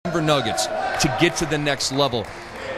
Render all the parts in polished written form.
Denver Nuggets to get to the next level,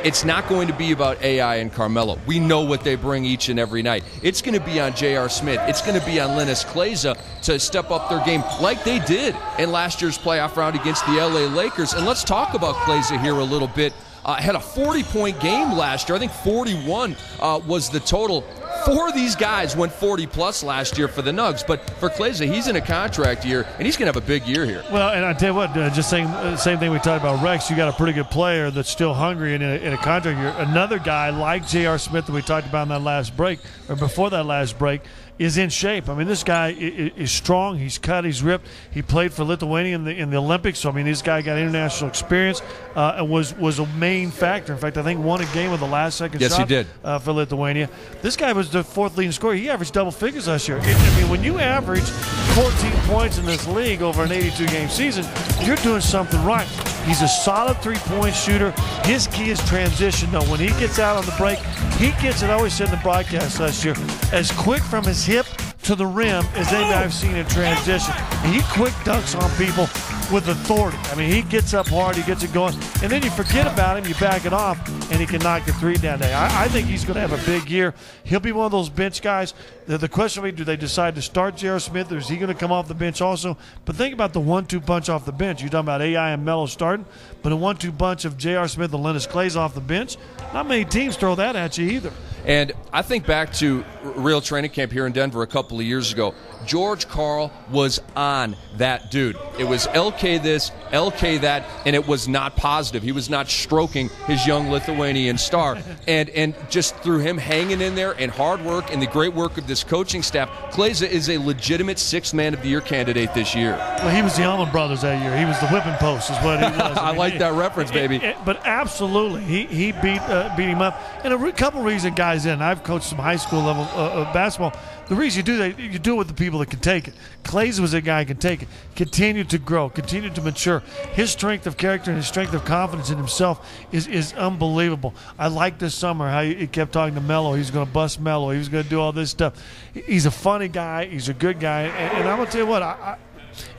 it's not going to be about AI and Carmelo. We know what they bring each and every night. It's going to be on J.R. Smith. It's going to be on Linus Kleza to step up their game like they did in last year's playoff round against the L.A. Lakers. And let's talk about Kleza here a little bit. Had a 40-point game last year. I think 41 was the total. 4 of these guys went 40-plus last year for the Nugs. But for Kleza, he's in a contract year, and he's going to have a big year here. Well, and I tell you what, just saying same thing we talked about Rex, you got a pretty good player that's still hungry in a contract year. Another guy like J.R. Smith that we talked about in that last break, or before that last break, is in shape. I mean, this guy is strong. He's cut. He's ripped. He played for Lithuania in the Olympics. So, I mean, this guy got international experience and was a main factor. In fact, I think won a game with the last-second shot. Yes, he did. For Lithuania. This guy was the 4th leading scorer. He averaged double figures last year. I mean, when you average 14 points in this league over an 82-game season, you're doing something right. He's a solid three-point shooter. His key is transition, though. When he gets out on the break, he gets it, I always said in the broadcast last year, as quick from his hip to the rim as anybody I've seen in transition. And he quick dunks on people with authority. I mean, he gets up hard, he gets it going, and then you forget about him, you back it off, and he can knock the three down there. I think he's going to have a big year. He'll be one of those bench guys. The question will be, do they decide to start J.R. Smith, or is he going to come off the bench also? But think about the 1-2 punch off the bench. You're talking about AI and Melo starting, but a 1-2 punch of J.R. Smith and Linus Kleza off the bench, not many teams throw that at you either. And I think back to real training camp here in Denver a couple of years ago. George Karl was on that dude. It was LK this, LK that, and it was not positive. He was not stroking his young Lithuanian star. And just through him hanging in there and hard work and the great work of this coaching staff, Kleza is a legitimate 6th Man of the Year candidate this year. Well, he was the Allman Brothers that year. He was the whipping post is what he was. I like that reference, baby. But absolutely, he beat him up. And a couple reasons guys in. I've coached some high school level basketball. The reason you do that, you do it with the people that can take it. Kleza was a guy who can take it. Continue to grow. Continue to mature. His strength of character and his strength of confidence in himself is unbelievable. I like this summer how he kept talking to Melo. He's going to bust Melo. He was going to do all this stuff. He's a funny guy. He's a good guy. And I'm going to tell you what,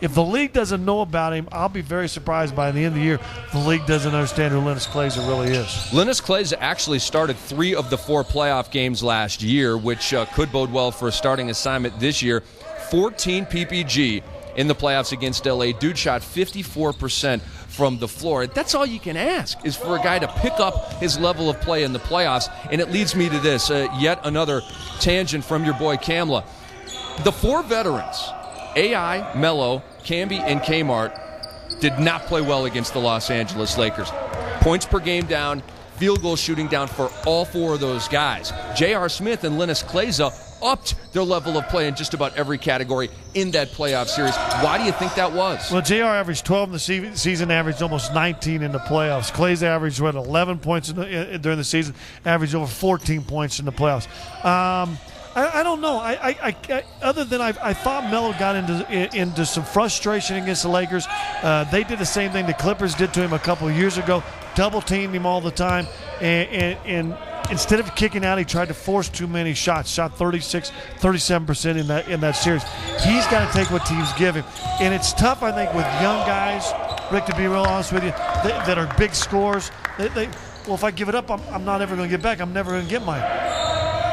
if the league doesn't know about him, I'll be very surprised by the end of the year the league doesn't understand who Linus Kleza really is. Linus Kleza actually started 3 of the 4 playoff games last year, which could bode well for a starting assignment this year. 14 PPG in the playoffs against L.A. Dude shot 54% from the floor. That's all you can ask, is for a guy to pick up his level of play in the playoffs. And it leads me to this, yet another tangent from your boy Kamla. The 4 veterans, AI, Melo, Camby, and Kmart, did not play well against the Los Angeles Lakers. Points per game down, field goal shooting down for all 4 of those guys. J.R. Smith and Linus Kleza upped their level of play in just about every category in that playoff series. Why do you think that was? Well, JR averaged 12 in the season, averaged almost 19 in the playoffs. Kleza averaged, 11 points during the season, averaged over 14 points in the playoffs. I don't know. Other than I thought Melo got into some frustration against the Lakers. They did the same thing the Clippers did to him a couple of years ago, double-teamed him all the time, and instead of kicking out, he tried to force too many shots. Shot 37% in that series. He's got to take what teams give him, and it's tough, I think, with young guys. Rick, to be real honest with you, that are big scorers. Well, if I give it up, I'm not ever going to get back. I'm never going to get mine.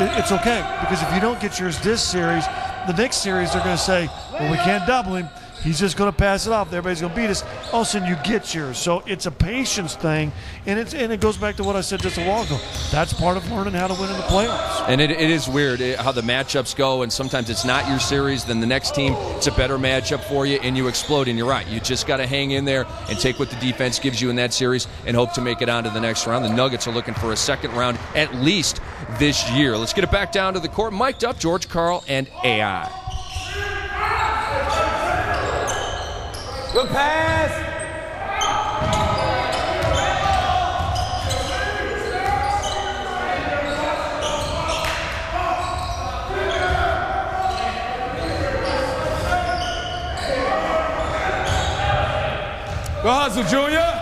It's okay, because if you don't get yours this series, the next series they're going to say, well, we can't double him. He's just going to pass it off. Everybody's going to beat us. All of a sudden, you get yours. So it's a patience thing, and it goes back to what I said just a while ago. That's part of learning how to win in the playoffs. And it is weird how the matchups go, and sometimes it's not your series. Then the next team, it's a better matchup for you, and you explode. And you're right. You just got to hang in there and take what the defense gives you in that series and hope to make it on to the next round. The Nuggets are looking for a second round at least this year. Let's get it back down to the court. Mic'd up, George Karl and AI. Good pass. Go hustle, Junior.